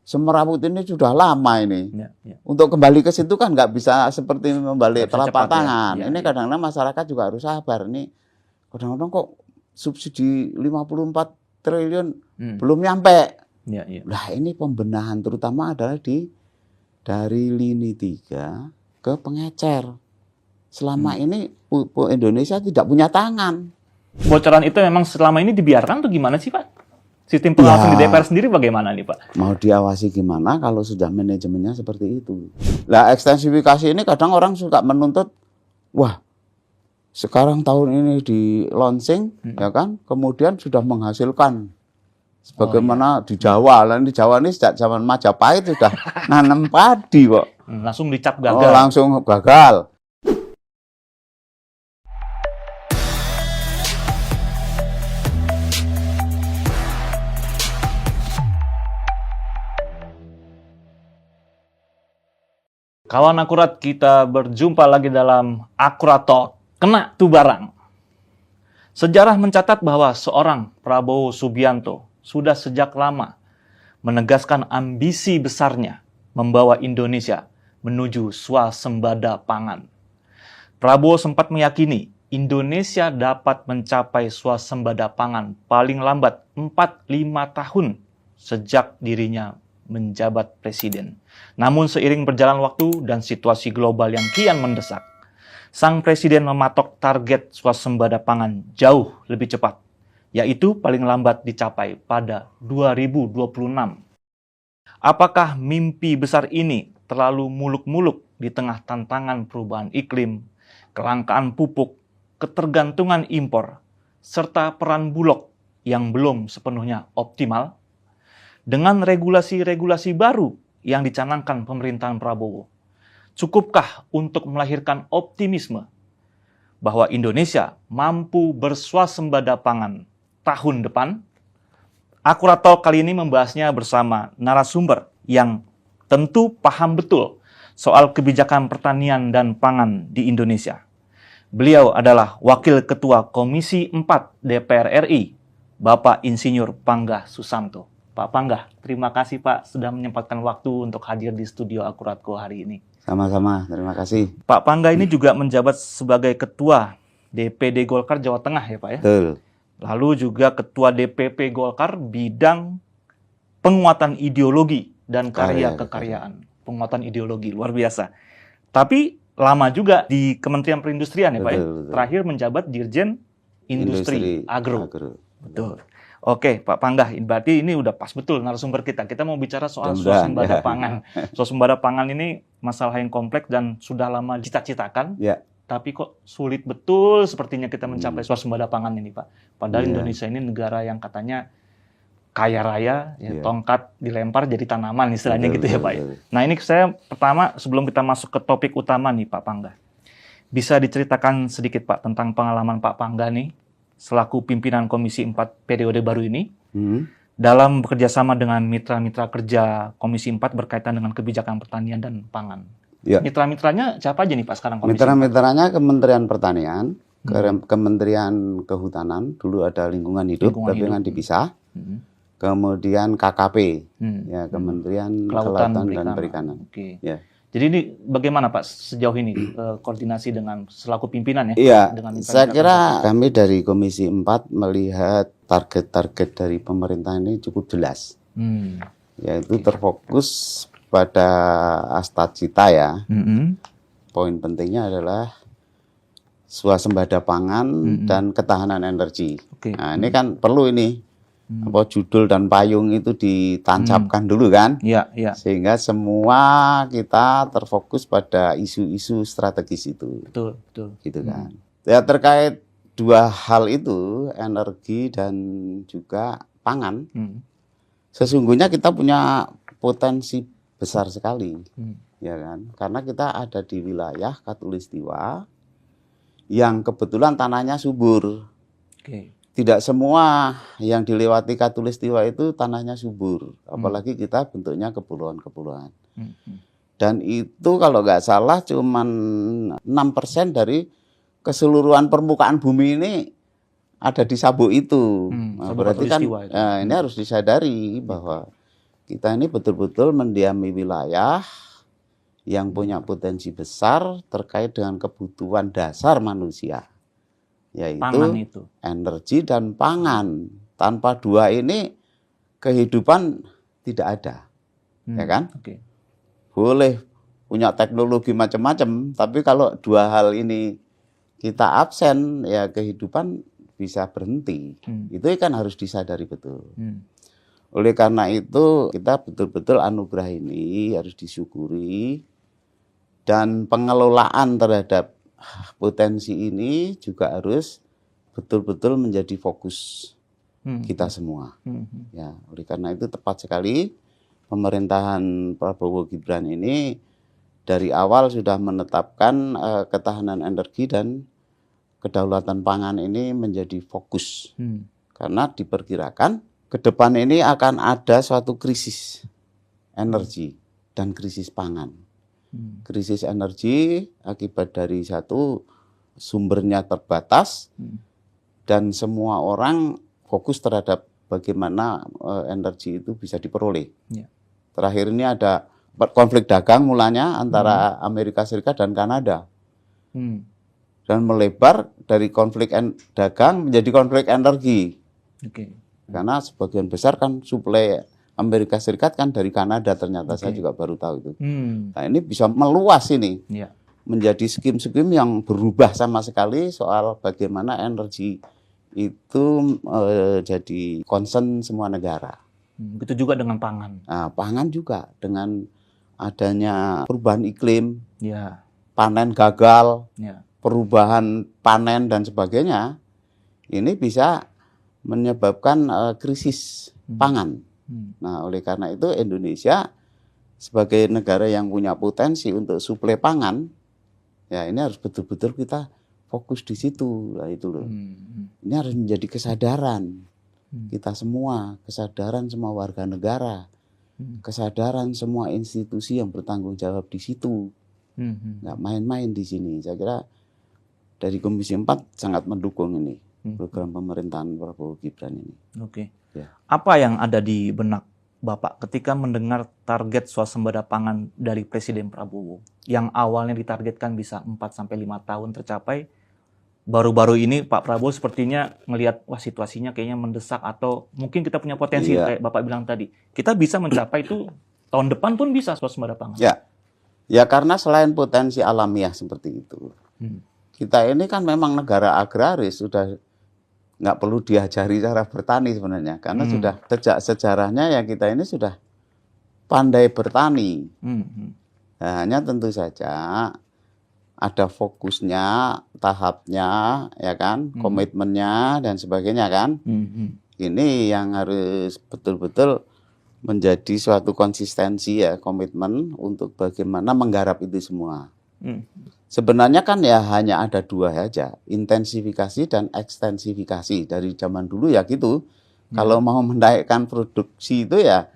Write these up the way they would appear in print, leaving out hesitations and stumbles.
Semerawut ini sudah lama ini. Untuk kembali ke situ kan nggak bisa seperti membalik telapak tangan. Ini kadang-kadang masyarakat juga harus sabar. Ini kadang-kadang kok subsidi 54 triliun belum nyampe. Nah ini pembenahan terutama adalah dari lini 3 ke pengecer. Selama ini Indonesia tidak punya tangan. Bocoran itu memang selama ini dibiarkan atau gimana sih Pak? Sistem pengawasan di DPR sendiri bagaimana nih Pak? Mau diawasi gimana kalau sudah manajemennya seperti itu. Nah ekstensifikasi ini kadang orang suka menuntut, wah sekarang tahun ini di launching, ya kan, kemudian sudah menghasilkan. Sebagaimana di Jawa, di Jawa ini sejak zaman Majapahit sudah nanam padi kok. Langsung dicap gagal. Langsung gagal. Kawan Akurat, kita berjumpa lagi dalam Akurat Talk, Kena Tuh Barang. Sejarah mencatat bahwa seorang Prabowo Subianto sudah sejak lama menegaskan ambisi besarnya membawa Indonesia menuju swasembada pangan. Prabowo sempat meyakini Indonesia dapat mencapai swasembada pangan paling lambat 4-5 tahun sejak dirinya menjabat presiden. Namun seiring berjalan waktu dan situasi global yang kian mendesak, sang presiden mematok target swasembada pangan jauh lebih cepat, yaitu paling lambat dicapai pada 2026. Apakah mimpi besar ini terlalu muluk-muluk di tengah tantangan perubahan iklim, kelangkaan pupuk, ketergantungan impor, serta peran Bulog yang belum sepenuhnya optimal? Dengan regulasi-regulasi baru yang dicanangkan pemerintahan Prabowo, cukupkah untuk melahirkan optimisme bahwa Indonesia mampu berswasembada pangan tahun depan? Akurat Talk kali ini membahasnya bersama narasumber yang tentu paham betul soal kebijakan pertanian dan pangan di Indonesia. Beliau adalah Wakil Ketua Komisi 4 DPR RI, Bapak Insinyur Panggah Susanto. Pak Panggah, terima kasih Pak sudah menyempatkan waktu untuk hadir di studio Akuratko hari ini. Sama-sama, terima kasih. Pak Panggah ini juga menjabat sebagai Ketua DPD Golkar Jawa Tengah ya Pak ya? Betul. Lalu juga Ketua DPP Golkar bidang penguatan ideologi dan karya kekaryaan. Penguatan ideologi, luar biasa. Tapi lama juga di Kementerian Perindustrian ya Pak ya? Betul. Terakhir menjabat Dirjen Industri Agro. Betul. Oke, Pak Panggah, berarti ini udah pas betul narasumber kita. Kita mau bicara soal swasembada pangan. Swasembada pangan ini masalah yang kompleks dan sudah lama dicita-citakan. Ya. Tapi kok sulit betul sepertinya kita mencapai swasembada pangan ini, Pak. Padahal Indonesia ini negara yang katanya kaya raya, tongkat dilempar jadi tanaman istilahnya gitu ya, Pak. Nah, ini saya pertama sebelum kita masuk ke topik utama nih, Pak Panggah. Bisa diceritakan sedikit, Pak, tentang pengalaman Pak Panggah nih selaku pimpinan Komisi 4 periode baru ini, dalam bekerjasama dengan mitra-mitra kerja Komisi 4 berkaitan dengan kebijakan pertanian dan pangan. Ya. Mitra-mitranya siapa aja nih Pak sekarang Komisi 4? Mitra-mitranya Kementerian Pertanian, Kementerian Kehutanan, dulu ada Lingkungan Hidup, tapi kan dipisah. Kemudian KKP, ya Kementerian Kelautan dan Perikanan. Oke. Ya. Jadi ini bagaimana Pak sejauh ini koordinasi dengan selaku pimpinan ya? Iya, saya kira kami dari Komisi 4 melihat target-target dari pemerintah ini cukup jelas. Yaitu terfokus pada Astacita ya. Poin pentingnya adalah swasembada pangan dan ketahanan energi. Nah ini kan perlu ini. Judul dan payung itu ditancapkan dulu kan, sehingga semua kita terfokus pada isu-isu strategis itu. Betul. Gitu kan. Ya terkait dua hal itu, energi dan juga pangan, sesungguhnya kita punya potensi besar sekali, ya kan? Karena kita ada di wilayah Katulistiwa yang kebetulan tanahnya subur. Tidak semua yang dilewati Katulistiwa itu tanahnya subur, apalagi kita bentuknya kepulauan-kepulauan. Dan itu kalau nggak salah cuma 6% dari keseluruhan permukaan bumi ini ada di sabuk itu. Nah, berarti kan ini harus disadari bahwa kita ini betul-betul mendiami wilayah yang punya potensi besar terkait dengan kebutuhan dasar manusia, yaitu Pangan itu. energi dan pangan. Tanpa dua ini kehidupan tidak ada, ya kan? Oke. Boleh punya teknologi macam-macam, tapi kalau dua hal ini kita absen, ya kehidupan bisa berhenti. Itu kan harus disadari betul. Oleh karena itu, kita betul-betul anugerah ini harus disyukuri, dan pengelolaan terhadap potensi ini juga harus betul-betul menjadi fokus kita semua. Ya, oleh karena itu tepat sekali pemerintahan Prabowo Gibran ini dari awal sudah menetapkan ketahanan energi dan kedaulatan pangan ini menjadi fokus. Karena diperkirakan ke depan ini akan ada suatu krisis energi dan krisis pangan. Krisis energi akibat dari satu, sumbernya terbatas dan semua orang fokus terhadap bagaimana energi itu bisa diperoleh. Terakhir ini ada konflik dagang mulanya antara Amerika Serikat dan Kanada. Dan melebar dari konflik dagang menjadi konflik energi. Karena sebagian besar kan suplai Amerika Serikat kan dari Kanada ternyata, saya juga baru tahu itu. Nah, ini bisa meluas ini. Menjadi skim-skim yang berubah sama sekali soal bagaimana energi itu jadi concern semua negara. Begitu juga dengan pangan. Nah, pangan juga dengan adanya perubahan iklim, panen gagal, perubahan panen dan sebagainya, ini bisa menyebabkan krisis pangan. Nah, oleh karena itu Indonesia sebagai negara yang punya potensi untuk suplai pangan, ya ini harus betul-betul kita fokus di situ. Nah, itu loh. Ini harus menjadi kesadaran kita semua, kesadaran semua warga negara, kesadaran semua institusi yang bertanggung jawab di situ. Nggak main-main di sini. Saya kira dari Komisi 4 sangat mendukung ini program pemerintahan Prabowo Gibran ini. Ya. Apa yang ada di benak Bapak ketika mendengar target swasembada pangan dari Presiden Prabowo yang awalnya ditargetkan bisa 4-5 tahun tercapai? Baru-baru ini Pak Prabowo sepertinya melihat, wah situasinya kayaknya mendesak, atau mungkin kita punya potensi kayak Bapak bilang tadi. Kita bisa mencapai itu tahun depan pun bisa swasembada pangan. Ya karena selain potensi alamiah seperti itu, kita ini kan memang negara agraris, sudah nggak perlu diajari cara bertani sebenarnya. Karena sudah sejak sejarahnya ya kita ini sudah pandai bertani. Nah, hanya tentu saja ada fokusnya, tahapnya, ya kan, komitmennya dan sebagainya kan. Ini yang harus betul-betul menjadi suatu konsistensi ya, komitmen untuk bagaimana menggarap itu semua. Sebenarnya kan ya hanya ada dua saja, intensifikasi dan ekstensifikasi. Dari zaman dulu ya gitu. Kalau mau menaikkan produksi itu ya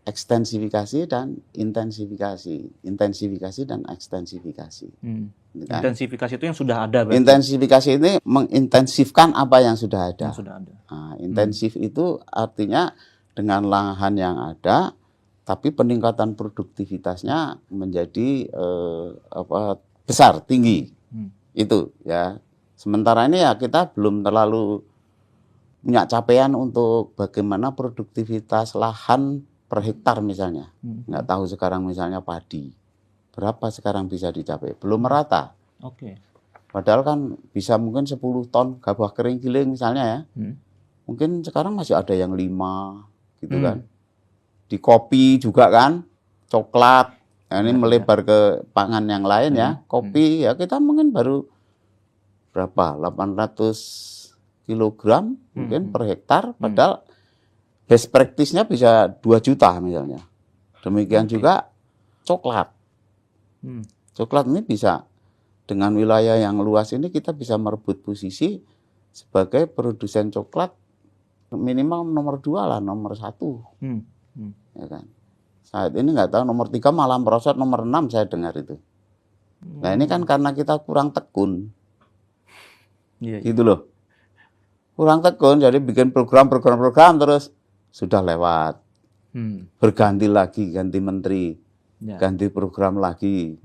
ekstensifikasi dan intensifikasi, intensifikasi dan ekstensifikasi. Gitu kan? Intensifikasi itu yang sudah ada berarti. Intensifikasi ini mengintensifkan apa yang sudah ada. Yang sudah ada. Nah, intensif itu artinya dengan lahan yang ada, tapi peningkatan produktivitasnya menjadi besar, tinggi. Itu ya. Sementara ini ya kita belum terlalu punya capaian untuk bagaimana produktivitas lahan per hektar misalnya. Nggak tahu sekarang misalnya padi. Berapa sekarang bisa dicapai? Belum merata. Padahal kan bisa mungkin 10 ton gabah kering giling misalnya ya. Mungkin sekarang masih ada yang 5 gitu kan. Di kopi juga kan, coklat. Nah, ini melebar ke pangan yang lain ya. Kopi ya kita mungkin baru berapa? 800 kilogram mungkin per hektar. Padahal best practice-nya bisa 2 juta misalnya. Demikian juga coklat. Coklat ini bisa dengan wilayah yang luas ini kita bisa merebut posisi sebagai produsen coklat minimal nomor 2 lah, nomor 1. Ya kan. Saat ini nggak tahu nomor 3 malah merosot nomor 6 saya dengar itu. Nah ini kan karena kita kurang tekun. Gitu loh. Kurang tekun jadi bikin program terus sudah lewat. Berganti lagi, ganti menteri, ganti program lagi.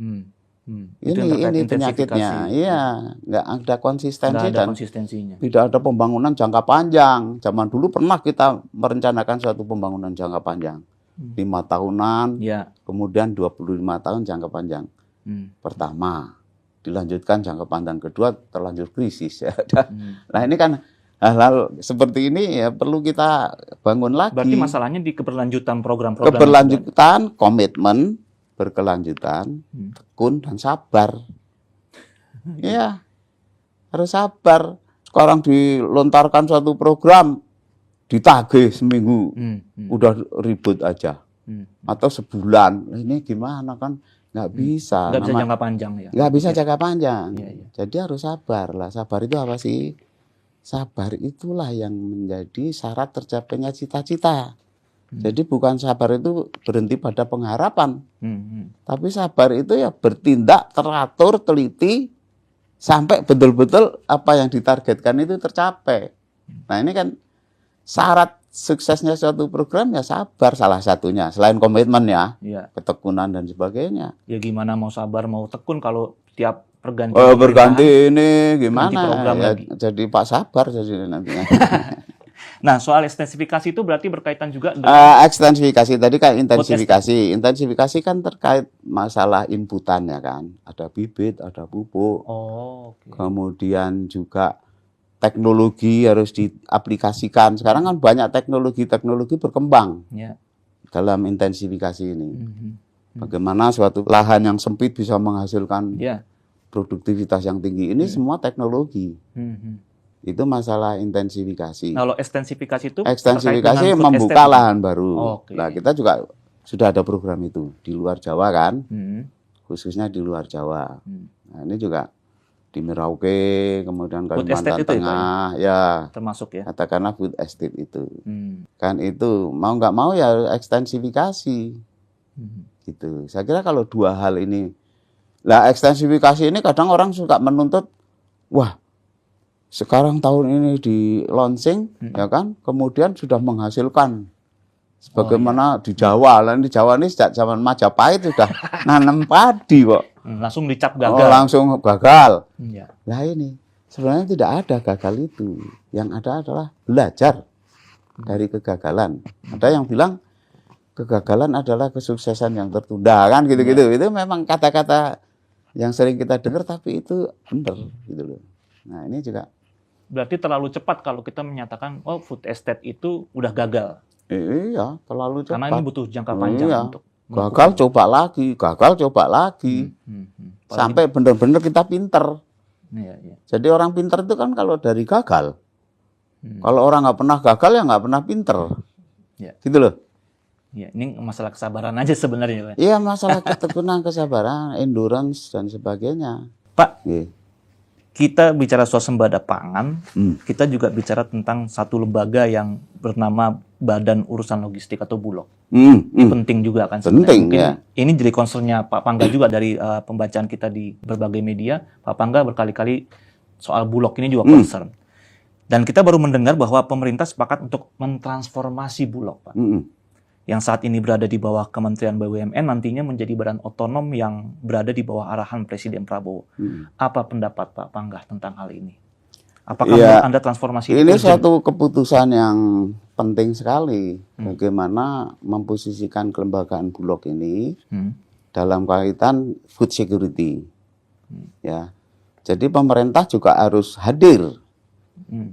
Ini penyakitnya. Iya, nggak ada konsistensi dan konsistensinya. Tidak ada pembangunan jangka panjang. Zaman dulu pernah kita merencanakan suatu pembangunan jangka panjang. 5 tahunan, kemudian 25 tahun jangka panjang. Pertama, dilanjutkan jangka panjang kedua, terlanjur krisis. Ya. Nah ini kan hal-hal seperti ini ya perlu kita bangun lagi. Berarti masalahnya di keberlanjutan program-program. Keberlanjutan, komitmen, berkelanjutan, tekun dan sabar. Ya, harus sabar. Sekarang dilontarkan suatu program, ditagih seminggu, udah ribut aja. Atau sebulan, ini gimana kan? Nggak bisa. Nggak bisa jangka panjang ya? Nggak bisa jangka panjang. Jadi harus sabar lah. Sabar itu apa sih? Sabar itulah yang menjadi syarat tercapainya cita-cita. Jadi bukan sabar itu berhenti pada pengharapan. Tapi sabar itu ya bertindak teratur, teliti, sampai betul-betul apa yang ditargetkan itu tercapai. Nah ini kan syarat suksesnya suatu program ya sabar salah satunya. Selain komitmen ya, ketekunan dan sebagainya. Ya gimana mau sabar, mau tekun kalau tiap pergantian. Berganti ini gimana ya, jadi Pak Sabar jadi nantinya. Nah, soal ekstensifikasi itu berarti berkaitan juga dengan ekstensifikasi tadi kan intensifikasi. Intensifikasi kan terkait masalah inputan ya kan. Ada bibit, ada pupuk. Kemudian juga teknologi harus diaplikasikan. Sekarang kan banyak teknologi berkembang dalam intensifikasi ini. Bagaimana suatu lahan yang sempit bisa menghasilkan produktivitas yang tinggi. Ini semua teknologi. Itu masalah intensifikasi. Kalau ekstensifikasi itu? Ekstensifikasi membuka lahan baru. Nah, kita juga sudah ada program itu di luar Jawa kan, khususnya di luar Jawa. Nah, ini juga di Merauke, kemudian Kalimantan Tengah, ya termasuk ya. Katakanlah food estate itu, kan itu mau nggak mau ya ekstensifikasi, gitu. Saya kira kalau dua hal ini, lah ekstensifikasi ini kadang orang suka menuntut, wah. Sekarang tahun ini di launching, ya kan, kemudian sudah menghasilkan sebagaimana di Jawa. Lah di Jawa ini sejak zaman Majapahit sudah nanam padi kok. Langsung dicap gagal. Langsung gagal. Nah ini sebenarnya tidak ada gagal itu. Yang ada adalah belajar dari kegagalan. Ada yang bilang kegagalan adalah kesuksesan yang tertunda kan gitu-gitu. Itu memang kata-kata yang sering kita dengar tapi itu benar gitu loh. Nah ini juga berarti terlalu cepat kalau kita menyatakan oh food estate itu udah gagal. Iya, terlalu cepat. Karena ini butuh jangka panjang untuk gagal coba lagi. Sampai benar-benar kita pinter. Jadi orang pinter itu kan kalau dari gagal. Kalau orang nggak pernah gagal ya nggak pernah pinter. Gitu loh. Ya, ini masalah kesabaran aja sebenarnya. Iya, masalah ketekunan, kesabaran, endurance dan sebagainya. Pak, kita bicara swasembada pangan, kita juga bicara tentang satu lembaga yang bernama Badan Urusan Logistik atau Bulog. Ini penting juga kan sebenarnya. Penting, mungkin ini jadi concernnya Pak Pangga juga dari pembacaan kita di berbagai media. Pak Pangga berkali-kali soal Bulog ini juga concern. Dan kita baru mendengar bahwa pemerintah sepakat untuk mentransformasi Bulog, Pak. Yang saat ini berada di bawah Kementerian BUMN nantinya menjadi badan otonom yang berada di bawah arahan Presiden Prabowo. Apa pendapat Pak Pangga tentang hal ini? Apakah menurut Anda transformasi ini suatu keputusan yang penting sekali bagaimana memposisikan kelembagaan Bulog ini dalam kaitan food security. Ya. Jadi pemerintah juga harus hadir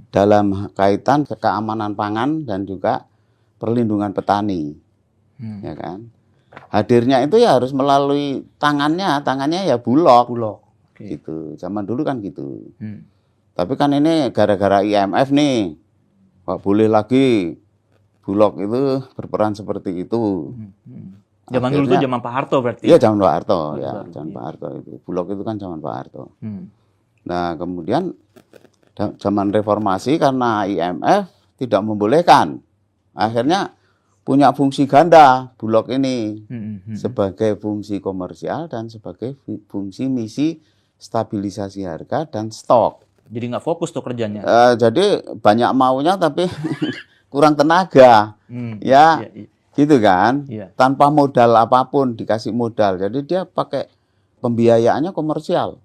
dalam kaitan keamanan pangan dan juga perlindungan petani. Ya kan, hadirnya itu ya harus melalui tangannya ya Bulog, gitu. Zaman dulu kan gitu. Tapi kan ini gara-gara IMF nih, nggak boleh lagi Bulog itu berperan seperti itu. Zaman dulu itu zaman Pak Harto berarti? Iya, zaman Pak Harto, zaman Pak Harto itu. Bulog itu kan zaman Pak Harto. Nah kemudian zaman reformasi karena IMF tidak membolehkan, akhirnya punya fungsi ganda Bulog ini sebagai fungsi komersial dan sebagai fungsi misi stabilisasi harga dan stok. Jadi nggak fokus tuh kerjanya. Jadi banyak maunya tapi kurang tenaga. gitu kan? Iya. Tanpa modal apapun, dikasih modal. Jadi dia pakai pembiayaannya komersial.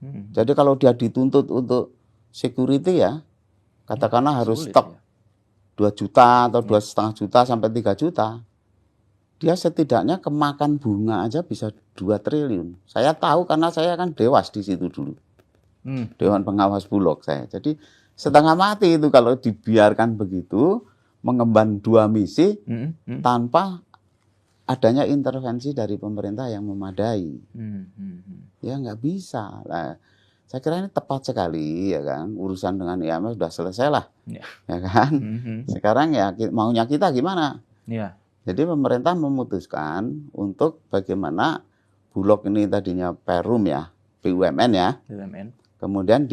Jadi kalau dia dituntut untuk security ya, katakanlah harus Sulit, stok ya. 2 juta atau 2,5 juta sampai 3 juta. Dia setidaknya kemakan bunga aja bisa 2 triliun. Saya tahu karena saya kan dewas di situ dulu. Dewan Pengawas Bulog saya. Jadi setengah mati itu kalau dibiarkan begitu, mengemban 2 misi tanpa adanya intervensi dari pemerintah yang memadai. Ya nggak bisa. Nah, saya kira ini tepat sekali ya kan. Urusan dengan IMF sudah selesai lah. Ya kan. Sekarang ya maunya kita gimana? Ya. Jadi pemerintah memutuskan untuk bagaimana Bulog ini tadinya Perum ya, BUMN ya. BUMN. Kemudian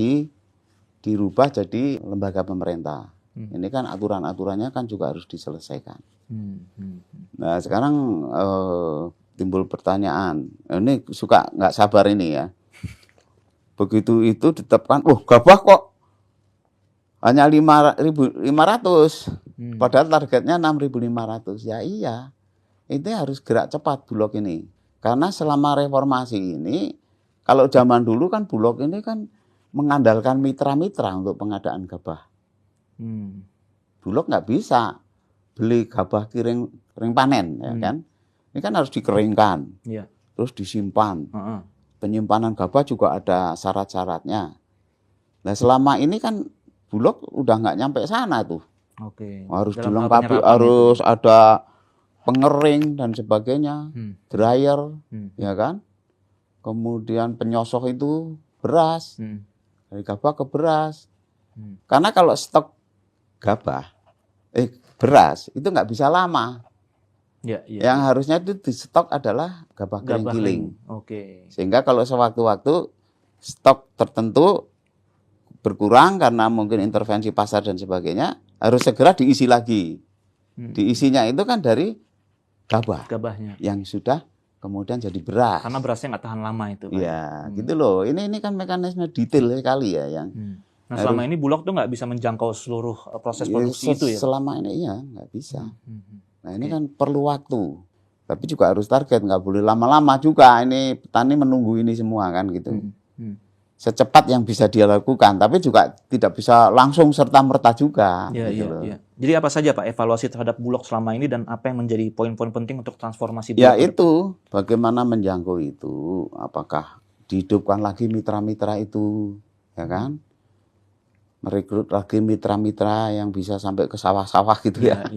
dirubah jadi lembaga pemerintah. Ini kan aturan-aturannya kan juga harus diselesaikan. Nah sekarang timbul pertanyaan, ini suka nggak sabar ini ya. Begitu itu ditetapkan, gabah kok hanya 5.500, padahal targetnya 6.500. Ya iya, itu harus gerak cepat Bulog ini. Karena selama reformasi ini, kalau zaman dulu kan Bulog ini kan mengandalkan mitra-mitra untuk pengadaan gabah. Bulog nggak bisa beli gabah kering panen, ya kan? Ini kan harus dikeringkan, terus disimpan. Penyimpanan gabah juga ada syarat-syaratnya. Nah selama ini kan Bulog udah nggak nyampe sana tuh. Harus dilengkapi, harus ada pengering dan sebagainya, dryer, ya kan? Kemudian penyosok itu beras, dari gabah ke beras. Karena kalau stok beras itu nggak bisa lama. Yang harusnya itu di stok adalah gabah kering giling. Sehingga kalau sewaktu-waktu stok tertentu berkurang karena mungkin intervensi pasar dan sebagainya, harus segera diisi lagi. Diisinya itu kan dari gabahnya yang sudah kemudian jadi beras. Karena berasnya nggak tahan lama itu. Iya, gitu loh. Ini kan mekanisme detail sekali ya yang. Nah selama ini Bulog tuh nggak bisa menjangkau seluruh proses produksi itu ya? Selama ini ya nggak bisa. Nah ini kan perlu waktu. Tapi juga harus target, nggak boleh lama-lama juga. Ini petani menunggu ini semua kan gitu. Secepat yang bisa dia lakukan, tapi juga tidak bisa langsung serta-merta juga. Jadi apa saja Pak evaluasi terhadap Bulog selama ini dan apa yang menjadi poin-poin penting untuk transformasi Bulog? Ya itu, bagaimana menjangkau itu, apakah dihidupkan lagi mitra-mitra itu, ya kan? Merekrut lagi mitra-mitra yang bisa sampai ke sawah-sawah gitu ya.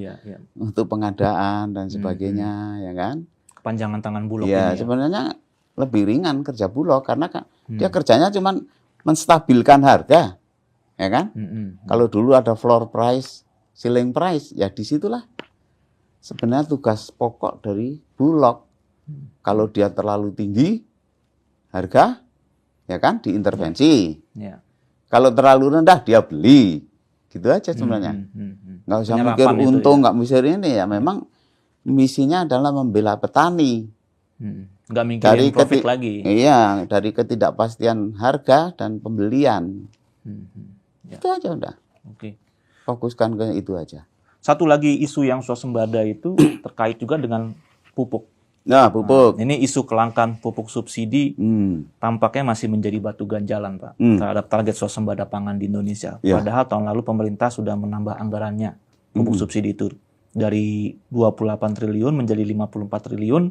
Untuk pengadaan dan sebagainya, ya kan? Kepanjangan tangan Bulog ini ya. Sebenarnya lebih ringan kerja Bulog karena dia kerjanya cuma menstabilkan harga, ya kan? Kalau dulu ada floor price, ceiling price, ya disitulah sebenarnya tugas pokok dari Bulog. Kalau dia terlalu tinggi harga, ya kan, diintervensi. Kalau terlalu rendah dia beli, gitu aja sebenarnya. Nggak usah mikir untung, nggak mikir ini ya. Memang misinya adalah membela petani. Nggak mikirin profit lagi. Iya, dari ketidakpastian harga dan pembelian. Itu aja udah. Fokuskan ke itu aja. Satu lagi isu yang swasembada itu terkait juga dengan pupuk. Nah, pupuk. Ini isu kelangkaan pupuk subsidi tampaknya masih menjadi batu ganjalan, Pak, terhadap target swasembada pangan di Indonesia. Padahal tahun lalu pemerintah sudah menambah anggarannya pupuk subsidi itu dari 28 triliun menjadi 54 triliun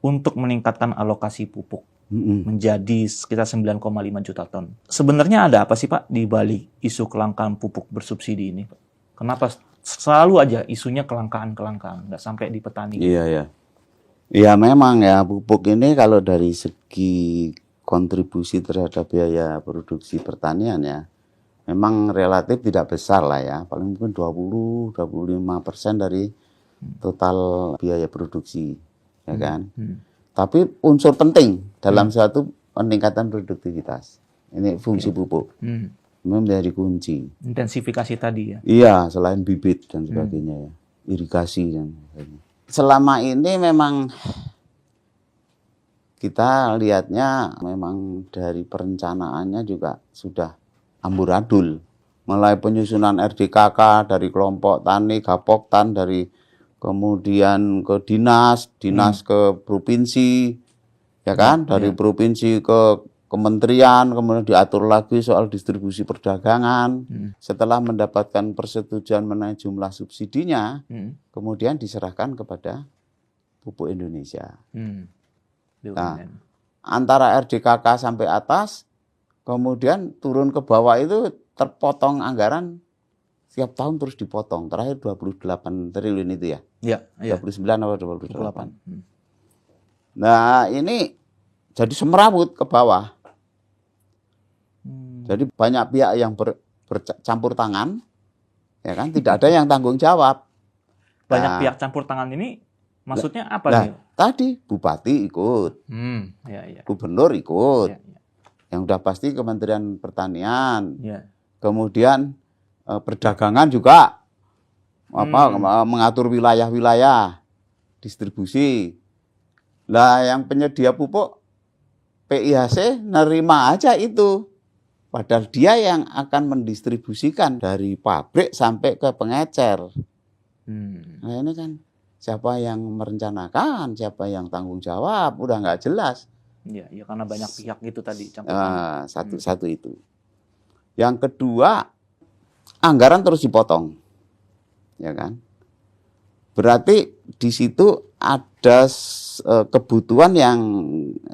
untuk meningkatkan alokasi pupuk menjadi sekitar 9,5 juta ton. Sebenarnya ada apa sih Pak di balik isu kelangkaan pupuk bersubsidi ini, Pak? Kenapa selalu aja isunya kelangkaan, nggak sampai di petani? Iya memang ya, pupuk ini kalau dari segi kontribusi terhadap biaya produksi pertanian ya, memang relatif tidak besar lah ya, paling mungkin 20-25% dari total biaya produksi, ya kan. Tapi unsur penting dalam suatu peningkatan produktivitas, ini fungsi pupuk, menjadi kunci. Intensifikasi tadi ya? Iya, selain bibit dan sebagainya ya, irigasi dan sebagainya. Selama ini memang kita lihatnya memang dari perencanaannya juga sudah amburadul. Mulai penyusunan RDKK dari kelompok tani, Gapoktan, dari kemudian ke dinas ke provinsi, ya kan? Dari provinsi ke kementerian, kemudian diatur lagi soal distribusi perdagangan. Setelah mendapatkan persetujuan mengenai jumlah subsidinya, kemudian diserahkan kepada Pupuk Indonesia. Nah, antara RDKK sampai atas, kemudian turun ke bawah itu terpotong anggaran setiap tahun terus dipotong. Terakhir 28 triliun itu ya? Iya. 29 atau 28. Nah, ini jadi semerawut ke bawah. Jadi banyak pihak yang bercampur tangan, ya kan? Tidak ada yang tanggung jawab. Banyak pihak campur tangan ini maksudnya apa nih? Tadi bupati ikut, gubernur ikut, yang udah pasti Kementerian Pertanian, kemudian perdagangan juga mengatur wilayah-wilayah distribusi. Lah yang penyedia pupuk PIHC nerima aja itu, padahal dia yang akan mendistribusikan dari pabrik sampai ke pengecer. Nah ini kan siapa yang merencanakan, siapa yang tanggung jawab, udah nggak jelas. Iya, karena banyak pihak gitu tadi. Satu itu. Yang kedua, anggaran terus dipotong, ya kan? Berarti di situ ada kebutuhan yang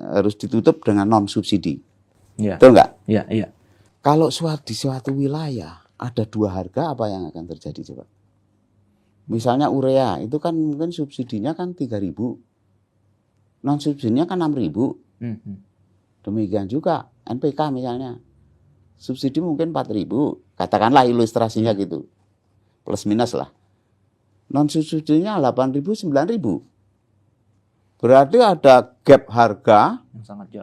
harus ditutup dengan non subsidi, betul nggak? Iya. Kalau di suatu wilayah ada dua harga, apa yang akan terjadi coba? Misalnya urea, itu kan mungkin subsidinya kan 3.000, non subsidinya kan 6.000. Demikian juga NPK misalnya, subsidi mungkin 4.000, katakanlah ilustrasinya gitu, plus minus lah. Non subsidinya 8.000, 9.000. Berarti ada gap harga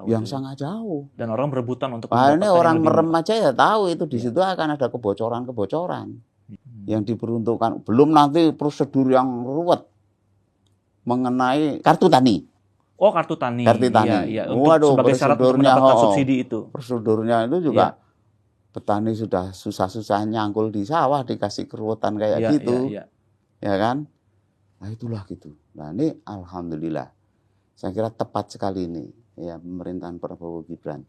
yang sangat jauh. Dan orang berebutan untuk ini orang merem aja ya tahu itu di situ akan ada kebocoran-kebocoran yang diperuntukkan. Belum nanti prosedur yang ruwet mengenai kartu tani. Oh, kartu tani. Iya. Waduh, sebagai syarat untuk mendapatkan subsidi itu. Prosedurnya itu juga petani sudah susah-susah nyangkul di sawah dikasih keruwetan kayak gitu. Ya kan? Nah, itulah gitu. Nah, ini alhamdulillah. Saya kira tepat sekali ini ya pemerintahan Prabowo Gibran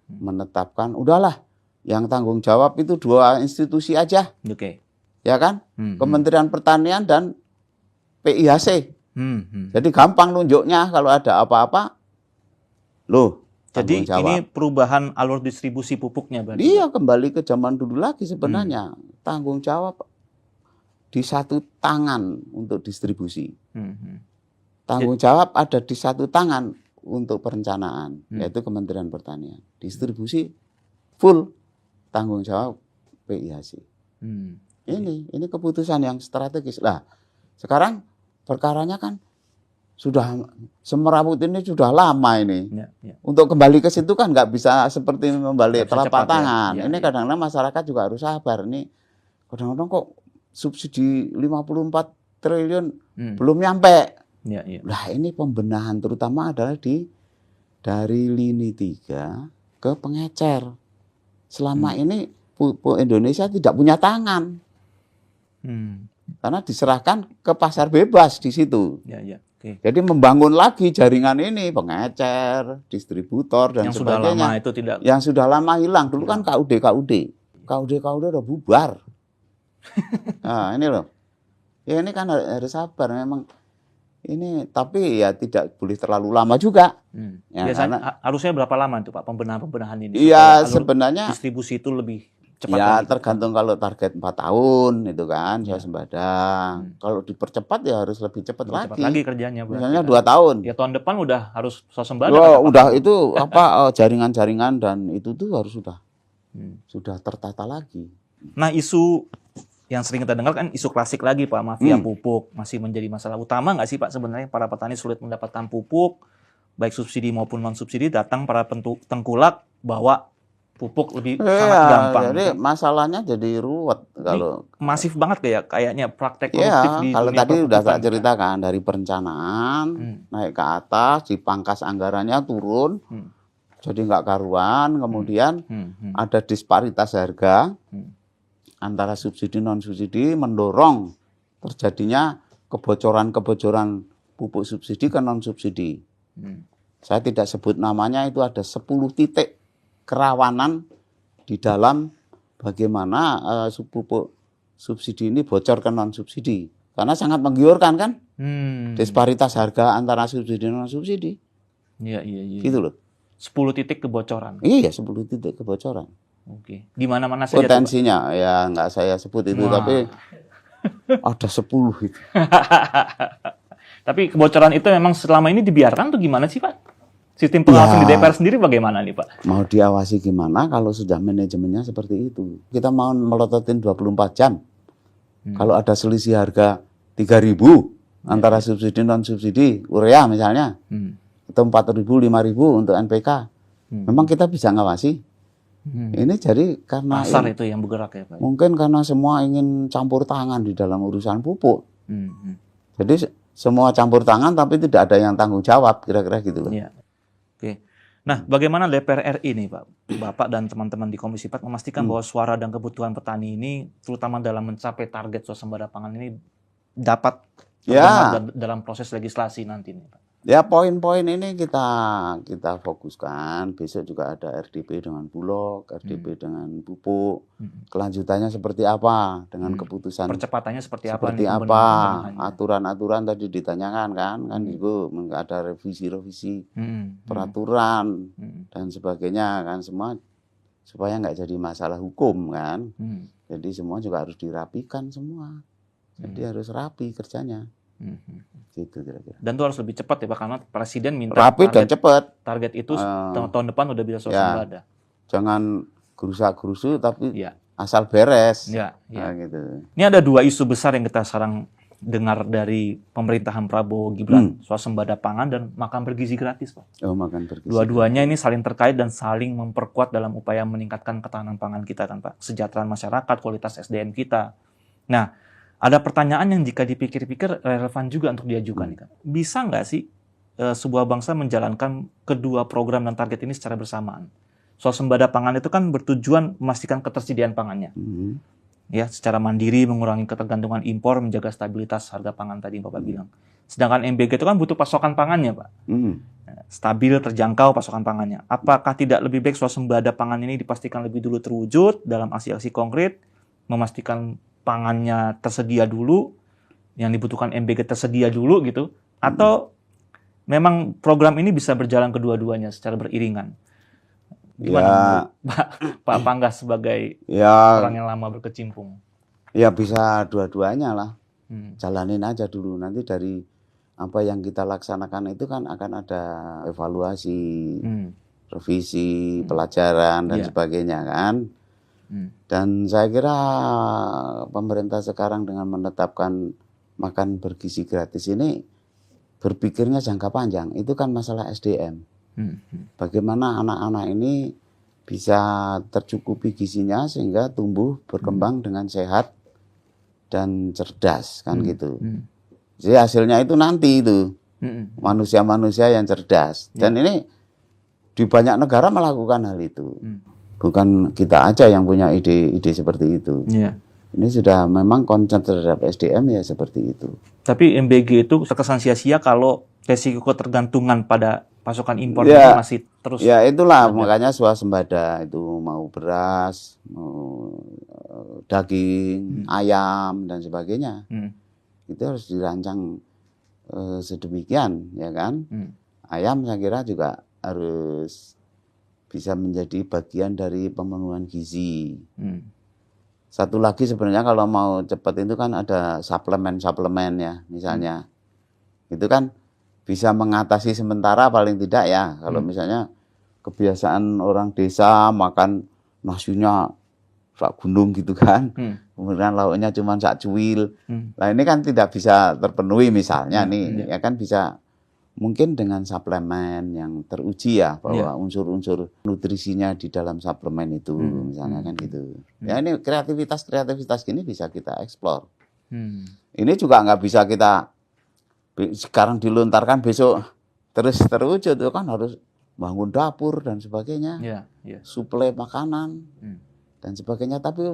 menetapkan udahlah yang tanggung jawab itu dua institusi aja. Ya kan? Kementerian Pertanian dan PIHC. Jadi gampang nunjuknya kalau ada apa-apa. Jadi ini perubahan alur distribusi pupuknya berarti. Iya, kembali ke zaman dulu lagi sebenarnya. Tanggung jawab di satu tangan untuk distribusi. Tanggung jawab ada di satu tangan untuk perencanaan, yaitu Kementerian Pertanian. Distribusi full tanggung jawab PIHC. Ini keputusan yang strategis. Lah, sekarang perkaranya kan sudah semerawut ini sudah lama ini. Untuk kembali ke situ kan nggak bisa seperti membalik telapak tangan. Ini kadang-kadang masyarakat juga harus sabar. Ini kadang-kadang kok subsidi 54 triliun belum nyampe. Nah, ini pembenahan terutama adalah dari lini 3 ke pengecer. Selama ini pupuk Indonesia tidak punya tangan. Karena diserahkan ke pasar bebas di situ. Jadi membangun lagi jaringan ini, pengecer, distributor dan yang sebagainya. Sudah lama itu tidak. Yang sudah lama hilang. Dulu kan KUD udah bubar. Nah, ini loh. Ya ini kan harus sabar memang. Ini tapi ya tidak boleh terlalu lama juga. Ya, biasanya harusnya berapa lama itu Pak pembenahan ini? Iya, sebenarnya distribusi itu lebih cepat. Ya tergantung kalau target 4 tahun itu kan swasembada. Kalau dipercepat ya harus lebih cepat lagi. Cepat lagi kerjanya. Misalnya 2 tahun. Ya tahun depan udah harus swasembada. Udah itu jaringan-jaringan dan itu tuh harus sudah tertata lagi. Nah, isu yang sering kita dengar kan isu klasik lagi Pak, mafia pupuk masih menjadi masalah utama nggak sih Pak sebenarnya para petani sulit mendapatkan pupuk baik subsidi maupun non subsidi, datang para tengkulak bahwa pupuk lebih sangat gampang. Jadi masalahnya jadi ruwet kalau masif banget kayaknya praktek koruptif di kalau dunia tadi udah pertanian. tak ceritakan dari perencanaan naik ke atas, dipangkas anggarannya turun. Jadi nggak karuan, kemudian ada disparitas harga antara subsidi non subsidi mendorong terjadinya kebocoran-kebocoran pupuk subsidi ke non subsidi. Saya tidak sebut namanya, itu ada 10 titik kerawanan di dalam bagaimana pupuk subsidi ini bocor ke non subsidi. Karena sangat menggiurkan kan? Disparitas harga antara subsidi dan non subsidi. Iya. Gitu loh. 10 titik kebocoran. Iya, 10 titik kebocoran. Oke. Di mana-mana saja potensinya tuh, ya nggak saya sebut itu, tapi ada 10 itu. Tapi kebocoran itu memang selama ini dibiarkan tuh gimana sih, Pak? Sistem pengawasan di DPR sendiri bagaimana nih, Pak? Mau diawasi gimana kalau sudah manajemennya seperti itu? Kita mau melototin 24 jam. Kalau ada selisih harga 3.000 antara subsidi non subsidi, urea misalnya, atau 4.000, 5.000 untuk NPK, memang kita bisa ngawasi. Ini jadi karena pasar itu yang bergerak ya, Pak? Mungkin karena semua ingin campur tangan di dalam urusan pupuk. Jadi semua campur tangan tapi tidak ada yang tanggung jawab, kira-kira gitu loh. Iya. Oke. Nah, bagaimana DPR RI nih, Pak? Bapak dan teman-teman di Komisi 4 memastikan bahwa suara dan kebutuhan petani ini, terutama dalam mencapai target swasembada pangan ini, dapat dalam proses legislasi nanti nih, Pak? Ya, poin-poin ini kita fokuskan. Besok juga ada RDP dengan Bulog, RDP dengan pupuk. Kelanjutannya seperti apa dengan keputusan? Percepatannya seperti apa? Seperti apa? Aturan-aturan tadi ditanyakan kan itu ada revisi-revisi peraturan dan sebagainya kan, semua supaya nggak jadi masalah hukum kan. Jadi semua juga harus dirapikan semua. Jadi harus rapi kerjanya. Gitu kira-kira. Dan itu harus lebih cepat ya Pak, karena Presiden minta rapi dan cepat. Target itu tahun depan udah bisa swasembada. Jangan gerusa-gerusu tapi asal beres. Nah, gitu. Ini ada 2 isu besar yang kita sekarang dengar dari pemerintahan Prabowo Gibran, swasembada pangan dan makan bergizi gratis, Pak. Oh, makan bergizi. Dua-duanya ini saling terkait dan saling memperkuat dalam upaya meningkatkan ketahanan pangan kita kan, Pak. Kesejahteraan masyarakat, kualitas SDM kita. Nah, ada pertanyaan yang jika dipikir-pikir relevan juga untuk diajukan nih, kan. Bisa nggak sih sebuah bangsa menjalankan kedua program dan target ini secara bersamaan? Swasembada pangan itu kan bertujuan memastikan ketersediaan pangannya. Ya, secara mandiri mengurangi ketergantungan impor, menjaga stabilitas harga pangan tadi Bapak bilang. Sedangkan MBG itu kan butuh pasokan pangannya, Pak. Stabil, terjangkau pasokan pangannya. Apakah tidak lebih baik swasembada pangan ini dipastikan lebih dulu terwujud dalam aksi-aksi konkret, memastikan pangannya tersedia dulu, yang dibutuhkan MBG tersedia dulu gitu, atau memang program ini bisa berjalan kedua-duanya secara beriringan? Gimana Pak Panggas sebagai orang yang lama berkecimpung? Ya bisa dua-duanya lah, jalanin aja dulu, nanti dari apa yang kita laksanakan itu kan akan ada evaluasi, revisi, pelajaran dan sebagainya kan. Dan saya kira pemerintah sekarang dengan menetapkan makan bergizi gratis ini berpikirnya jangka panjang. Itu kan masalah SDM. Bagaimana anak-anak ini bisa tercukupi gizinya sehingga tumbuh berkembang dengan sehat dan cerdas kan gitu. Jadi hasilnya itu nanti itu manusia-manusia yang cerdas. Dan ini di banyak negara melakukan hal itu. Bukan kita aja yang punya ide-ide seperti itu. Ini sudah memang concern terhadap SDM ya seperti itu. Tapi MBG itu terkesan sia-sia kalau resiko ketergantungan pada pasokan impor itu masih terus. Ya itulah makanya swasembada itu mau beras, mau daging, ayam dan sebagainya. Itu harus dirancang sedemikian ya kan. Ayam saya kira juga harus bisa menjadi bagian dari pemenuhan gizi. Satu lagi sebenarnya kalau mau cepat itu kan ada suplemen ya misalnya. Itu kan bisa mengatasi sementara paling tidak ya. Kalau misalnya kebiasaan orang desa makan nasinya sak gunung gitu kan. Kemudian lauknya cuma sak cuil. Nah ini kan tidak bisa terpenuhi misalnya nih. Ya kan bisa mungkin dengan suplemen yang teruji ya bahwa unsur-unsur nutrisinya di dalam suplemen itu misalnya kan gitu. Ya ini kreativitas gini bisa kita eksplor. Ini juga nggak bisa kita sekarang dilontarkan besok terus terwujud, itu kan harus bangun dapur dan sebagainya, suplai makanan dan sebagainya. Tapi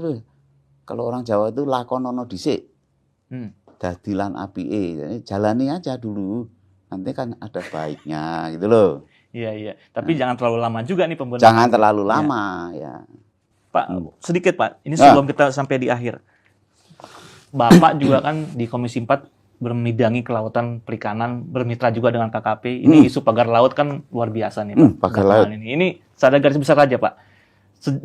kalau orang Jawa itu lakonono dhisik, dadilan apike. Jadi jalani aja dulu. Nanti kan ada baiknya gitu loh. Iya. Tapi jangan terlalu lama juga nih pembenahan. Jangan terlalu lama ya. Pak, sedikit Pak. Ini sebelum kita sampai di akhir. Bapak juga kan di Komisi 4 bermidangi kelautan perikanan, bermitra juga dengan KKP. Ini isu pagar laut kan luar biasa nih Pak. Pagar laut. Ini sadar garis besar aja Pak.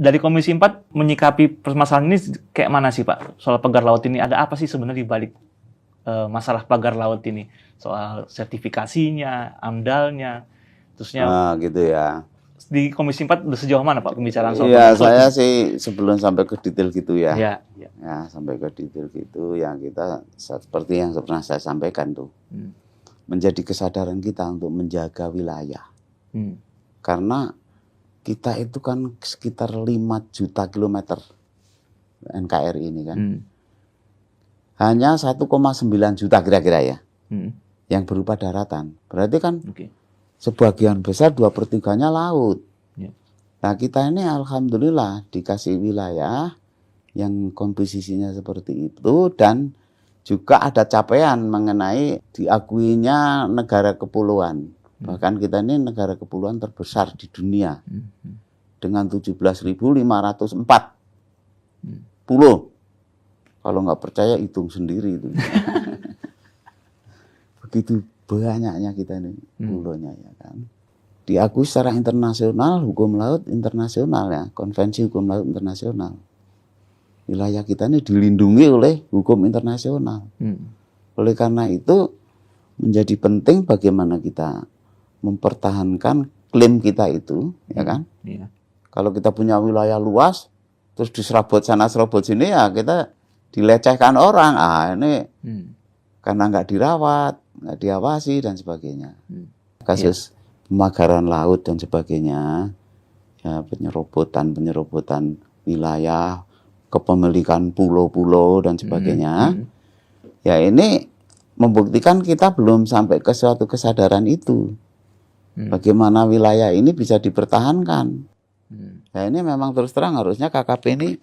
Dari Komisi 4 menyikapi permasalahan ini kayak mana sih Pak? Soal pagar laut ini ada apa sih sebenarnya di balik masalah pagar laut ini? Soal sertifikasinya, AMDAL-nya, terusnya. Gitu ya. Di Komisi 4 udah sejauh mana Pak pembicaraan soal Iya, saya sih sebelum sampai ke detail gitu ya. Ya, sampai ke detail gitu yang kita seperti yang pernah saya sampaikan tuh. Menjadi kesadaran kita untuk menjaga wilayah. Karena kita itu kan sekitar 5 juta kilometer NKRI ini kan. Hanya 1,9 juta kira-kira ya. Yang berupa daratan. Berarti kan sebagian besar 2/3-nya laut. Nah kita ini alhamdulillah dikasih wilayah yang komposisinya seperti itu dan juga ada capaian mengenai diakuinya negara kepulauan. Bahkan kita ini negara kepulauan terbesar di dunia dengan 17.504 pulau. Kalau nggak percaya hitung sendiri itu. Begitu banyaknya kita ini pulaunya ya kan. Diakui secara internasional, hukum laut internasional ya, konvensi hukum laut internasional. Wilayah kita ini dilindungi oleh hukum internasional. Oleh karena itu menjadi penting bagaimana kita mempertahankan klaim kita itu, ya kan? Kalau kita punya wilayah luas, terus diserobot sana serobot sini ya kita dilecehkan orang. Ini karena nggak dirawat, nggak diawasi dan sebagainya. Kasus pemagaran laut dan sebagainya, ya penyerobotan wilayah, kepemilikan pulau-pulau dan sebagainya. Ya ini membuktikan kita belum sampai ke suatu kesadaran itu. Bagaimana wilayah ini bisa dipertahankan. Ya ini memang terus terang harusnya KKP ini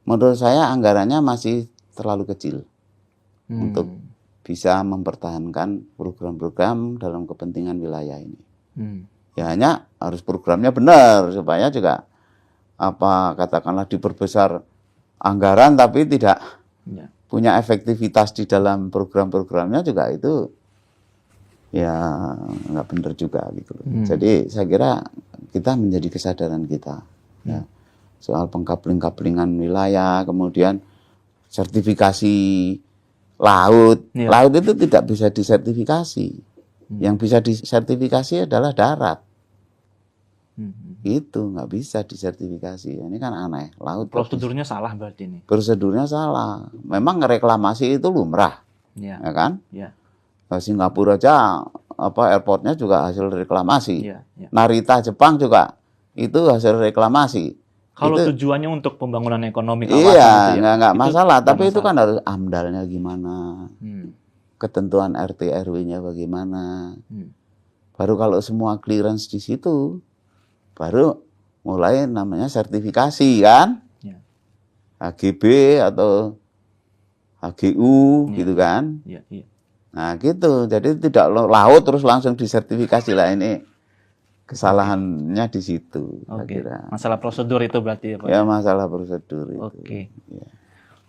menurut saya anggarannya masih terlalu kecil untuk bisa mempertahankan program-program dalam kepentingan wilayah ini. Ya hanya harus programnya benar supaya juga katakanlah diperbesar anggaran tapi tidak punya efektivitas di dalam program-programnya juga itu ya nggak benar juga gitu. Jadi saya kira kita menjadi kesadaran kita ya, soal pengkapling-kaplingan wilayah, kemudian sertifikasi laut. Laut itu tidak bisa disertifikasi. Yang bisa disertifikasi adalah darat. Itu nggak bisa disertifikasi. Ini kan aneh. Laut prosedurnya salah berarti ini. Prosedurnya salah. Memang reklamasi itu lumrah, ya kan? Singapura aja airportnya juga hasil reklamasi. Narita Jepang juga itu hasil reklamasi. Kalau itu, tujuannya untuk pembangunan ekonomi iya, nggak masalah. Tapi itu kan harus AMDAL-nya gimana, ketentuan RT RW-nya bagaimana. Baru kalau semua clearance di situ, baru mulai namanya sertifikasi kan, HGB atau HGU gitu kan. Nah gitu, jadi tidak laut terus langsung disertifikasi lah ini. Kesalahannya di situ. Masalah prosedur itu berarti ya Pak? Ya masalah prosedur itu. Ya.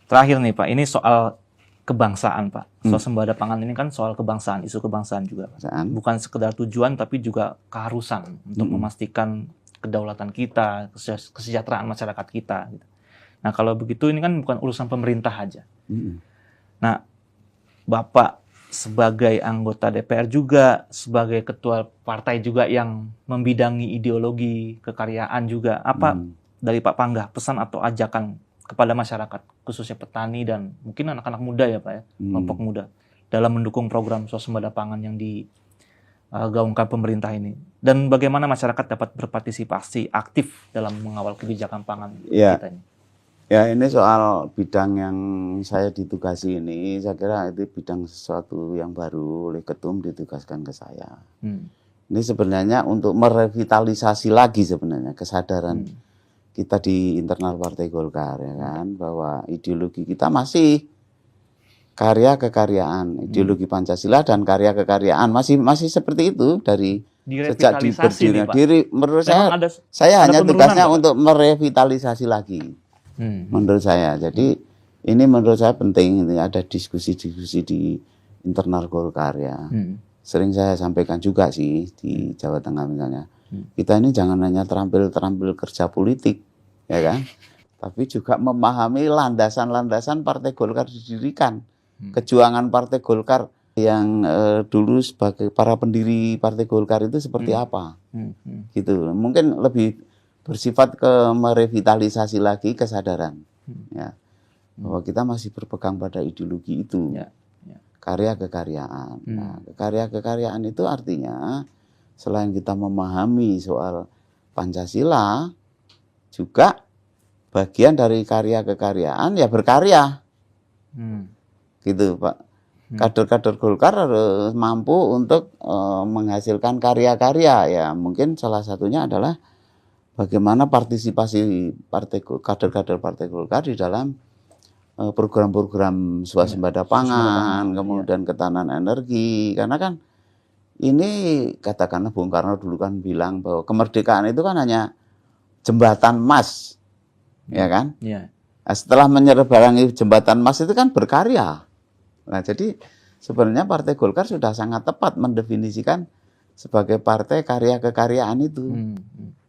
Terakhir nih Pak, ini soal kebangsaan Pak. Swasembada pangan ini kan soal kebangsaan, isu kebangsaan juga. Bukan sekedar tujuan tapi juga keharusan untuk memastikan kedaulatan kita, kesejahteraan masyarakat kita. Nah kalau begitu ini kan bukan urusan pemerintah aja. Nah Bapak sebagai anggota DPR juga, sebagai ketua partai juga yang membidangi ideologi kekaryaan juga, apa dari Pak Pangga pesan atau ajakan kepada masyarakat, khususnya petani dan mungkin anak-anak muda ya Pak ya, kelompok muda, dalam mendukung program swasembada pangan yang digaungkan pemerintah ini, dan bagaimana masyarakat dapat berpartisipasi aktif dalam mengawal kebijakan pangan kita ini? Ya ini soal bidang yang saya ditugasi ini, saya kira itu bidang sesuatu yang baru oleh Ketum ditugaskan ke saya. Ini sebenarnya untuk merevitalisasi lagi sebenarnya kesadaran kita di internal Partai Golkar ya kan, bahwa ideologi kita masih karya kekaryaan, ideologi Pancasila dan karya kekaryaan masih seperti itu dari sejak berdiri. Menurut saya hanya tugasnya untuk merevitalisasi lagi. Menurut saya. Jadi ini menurut saya penting, ini ada diskusi-diskusi di internal Golkar ya. Sering saya sampaikan juga sih di Jawa Tengah misalnya. Kita ini jangan hanya terampil kerja politik, ya kan? Tapi juga memahami landasan-landasan Partai Golkar didirikan. Kejuangan Partai Golkar yang dulu sebagai para pendiri Partai Golkar itu seperti apa, gitu. Mungkin lebih bersifat ke merevitalisasi lagi kesadaran, ya, bahwa kita masih berpegang pada ideologi itu, karya kekaryaan. Nah, karya kekaryaan itu artinya selain kita memahami soal Pancasila, juga bagian dari karya kekaryaan ya berkarya. Gitu Pak, kader-kader Golkar harus mampu untuk menghasilkan karya-karya ya. Mungkin salah satunya adalah bagaimana partisipasi kader-kader Partai Golkar di dalam program-program swasembada pangan, kemudian ketahanan energi. Karena kan ini katakanlah Bung Karno dulu kan bilang bahwa kemerdekaan itu kan hanya jembatan emas, ya kan? Nah, setelah menyeberangi jembatan emas itu kan berkarya. Nah, jadi sebenarnya Partai Golkar sudah sangat tepat mendefinisikan sebagai partai karya kekaryaan itu.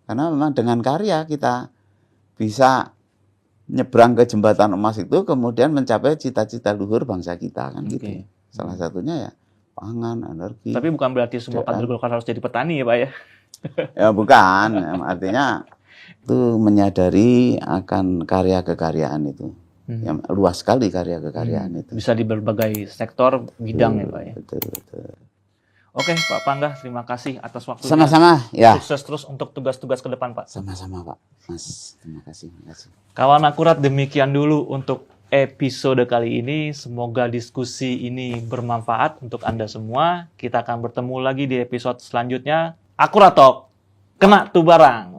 Karena memang dengan karya kita bisa nyebrang ke jembatan emas itu, kemudian mencapai cita-cita luhur bangsa kita kan gitu. Salah satunya ya pangan, energi. Tapi bukan berarti semua kader Golkar harus jadi petani ya Pak ya? Ya bukan, artinya itu menyadari akan karya kekaryaan itu. Yang luas sekali karya kekaryaan itu. Bisa di berbagai sektor bidang ya Pak ya. Betul. Oke Pak Pangga, terima kasih atas waktunya. Sama-sama ya. Sukses terus untuk tugas-tugas ke depan Pak. Sama-sama Pak. Mas, terima kasih. Kawan akurat, demikian dulu untuk episode kali ini. Semoga diskusi ini bermanfaat untuk Anda semua. Kita akan bertemu lagi di episode selanjutnya. Akurat Talk, kena tuh barang.